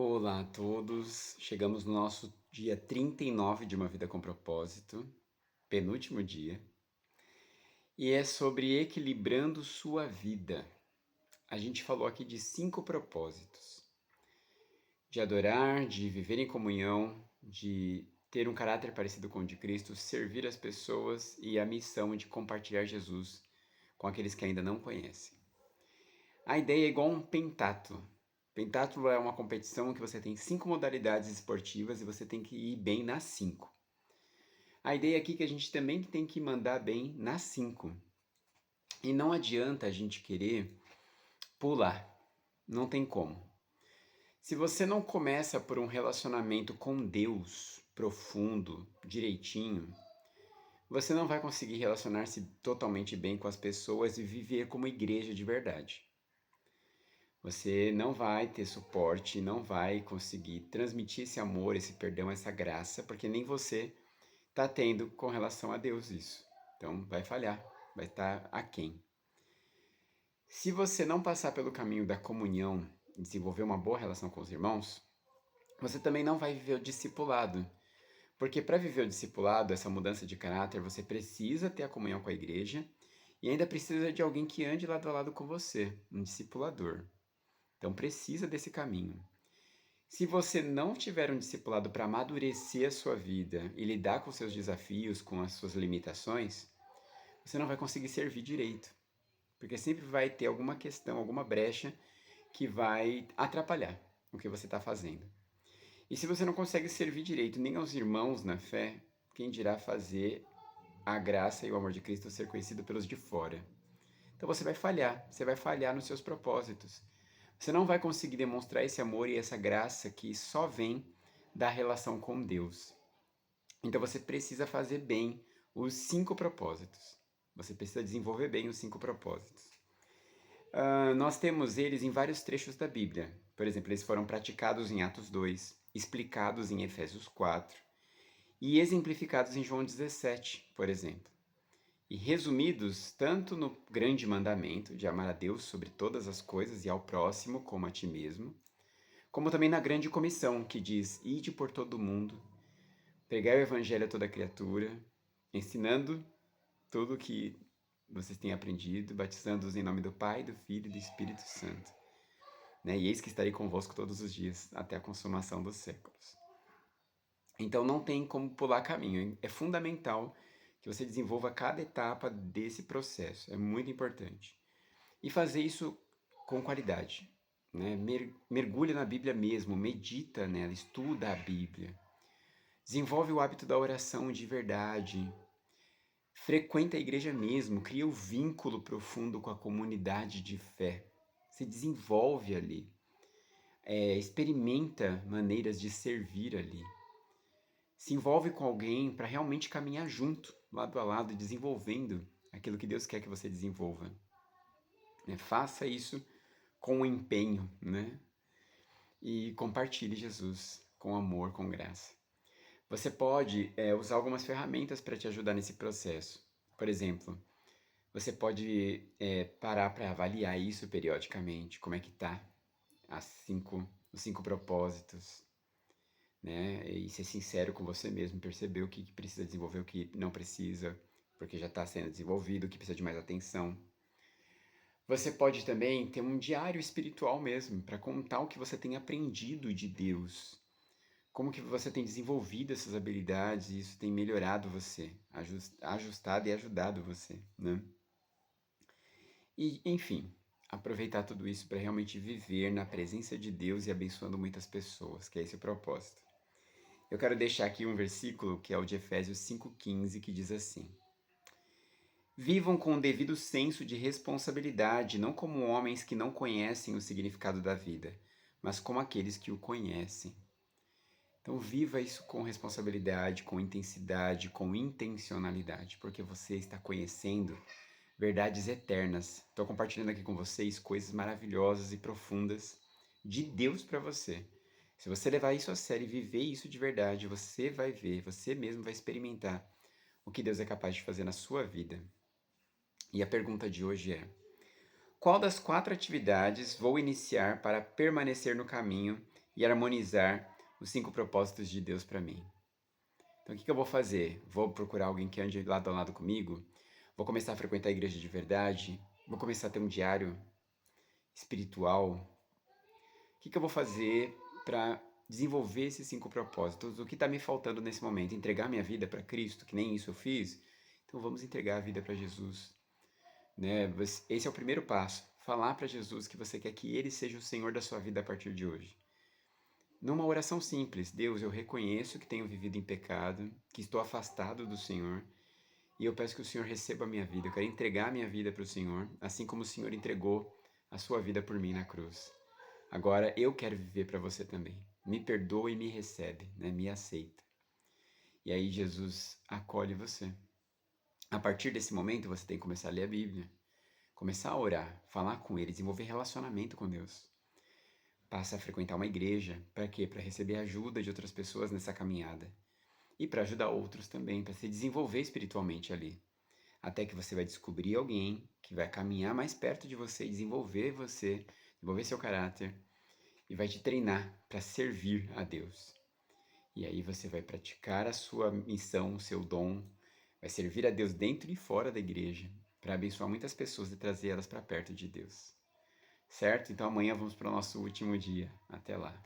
Olá a todos, chegamos no nosso dia 39 de Uma Vida com Propósito, penúltimo dia, e é sobre equilibrando sua vida. A gente falou aqui de 5 propósitos: de adorar, de viver em comunhão, de ter um caráter parecido com o de Cristo, servir as pessoas e a missão de compartilhar Jesus com aqueles que ainda não conhecem. A ideia é igual um pentatlo. Pentatlo é uma competição que você tem 5 modalidades esportivas e você tem que ir bem nas 5. A ideia aqui é que a gente também tem que mandar bem nas 5. E não adianta a gente querer pular. Não tem como. Se você não começa por um relacionamento com Deus profundo, direitinho, você não vai conseguir relacionar-se totalmente bem com as pessoas e viver como igreja de verdade. Você não vai ter suporte, não vai conseguir transmitir esse amor, esse perdão, essa graça, porque nem você está tendo com relação a Deus isso. Então vai falhar, vai estar aquém. Se você não passar pelo caminho da comunhão, desenvolver uma boa relação com os irmãos, você também não vai viver o discipulado. Porque para viver o discipulado, essa mudança de caráter, você precisa ter a comunhão com a igreja e ainda precisa de alguém que ande lado a lado com você, um discipulador. Então precisa desse caminho. Se você não tiver um discipulado para amadurecer a sua vida e lidar com seus desafios, com as suas limitações, você não vai conseguir servir direito. Porque sempre vai ter alguma questão, alguma brecha que vai atrapalhar o que você está fazendo. E se você não consegue servir direito nem aos irmãos na fé, quem dirá fazer a graça e o amor de Cristo ser conhecido pelos de fora? Então você vai falhar nos seus propósitos. Você não vai conseguir demonstrar esse amor e essa graça que só vem da relação com Deus. Então você precisa fazer bem os 5 propósitos. Você precisa desenvolver bem os 5 propósitos. Nós temos eles em vários trechos da Bíblia. Por exemplo, eles foram praticados em Atos 2, explicados em Efésios 4 e exemplificados em João 17, por exemplo. E resumidos tanto no grande mandamento de amar a Deus sobre todas as coisas e ao próximo como a ti mesmo, como também na grande comissão que diz: ide por todo o mundo, pregai o evangelho a toda criatura, ensinando tudo o que vocês têm aprendido, batizando-os em nome do Pai, do Filho e do Espírito Santo. E eis que estarei convosco todos os dias, até a consumação dos séculos. Então não tem como pular caminho. É fundamental que você desenvolva cada etapa desse processo. É muito importante. E fazer isso com qualidade. Mergulha na Bíblia mesmo, medita nela, estuda a Bíblia. Desenvolve o hábito da oração de verdade. Frequenta a igreja mesmo, cria o vínculo profundo com a comunidade de fé. Se desenvolve ali. Experimenta maneiras de servir ali. Se envolve com alguém para realmente caminhar junto, lado a lado, desenvolvendo aquilo que Deus quer que você desenvolva. Faça isso com empenho, E compartilhe Jesus com amor, com graça. Você pode usar algumas ferramentas para te ajudar nesse processo. Por exemplo, você pode parar para avaliar isso periodicamente, como é que tá os 5 propósitos, E ser sincero com você mesmo, perceber o que precisa desenvolver, o que não precisa, porque já está sendo desenvolvido, o que precisa de mais atenção. Você pode também ter um diário espiritual mesmo, para contar o que você tem aprendido de Deus, como que você tem desenvolvido essas habilidades e isso tem melhorado você, ajustado e ajudado você, E, enfim, aproveitar tudo isso para realmente viver na presença de Deus e abençoando muitas pessoas, que é esse o propósito. Eu quero deixar aqui um versículo que é o de Efésios 5,15, que diz assim: vivam com o devido senso de responsabilidade, não como homens que não conhecem o significado da vida, mas como aqueles que o conhecem. Então, viva isso com responsabilidade, com intensidade, com intencionalidade, porque você está conhecendo verdades eternas. Estou compartilhando aqui com vocês coisas maravilhosas e profundas de Deus para você. Se você levar isso a sério e viver isso de verdade, você vai ver, você mesmo vai experimentar o que Deus é capaz de fazer na sua vida. E a pergunta de hoje é: qual das 4 atividades vou iniciar para permanecer no caminho e harmonizar os 5 propósitos de Deus para mim. Então, o que eu vou fazer? Vou procurar alguém que ande lado a lado comigo? Vou começar a frequentar a igreja de verdade? Vou começar a ter um diário espiritual? O que eu vou fazer para desenvolver esses 5 propósitos? O que está me faltando nesse momento? Entregar minha vida para Cristo, que nem isso eu fiz? Então, vamos entregar a vida para Jesus. Né? Esse é o primeiro passo. Falar para Jesus que você quer que Ele seja o Senhor da sua vida a partir de hoje. Numa oração simples: Deus, eu reconheço que tenho vivido em pecado, que estou afastado do Senhor, e eu peço que o Senhor receba a minha vida. Eu quero entregar a minha vida para o Senhor, assim como o Senhor entregou a sua vida por mim na cruz. Agora eu quero viver para você também. Me perdoa e me recebe, né? Me aceita. E aí Jesus acolhe você. A partir desse momento você tem que começar a ler a Bíblia, começar a orar, falar com Ele, desenvolver relacionamento com Deus. Passa a frequentar uma igreja. Para quê? Para receber ajuda de outras pessoas nessa caminhada. E para ajudar outros também, para se desenvolver espiritualmente ali. Até que você vai descobrir alguém que vai caminhar mais perto de você e desenvolver seu caráter e vai te treinar para servir a Deus. E aí você vai praticar a sua missão, o seu dom, vai servir a Deus dentro e fora da igreja, para abençoar muitas pessoas e trazer elas para perto de Deus. Certo? Então amanhã vamos para o nosso último dia. Até lá.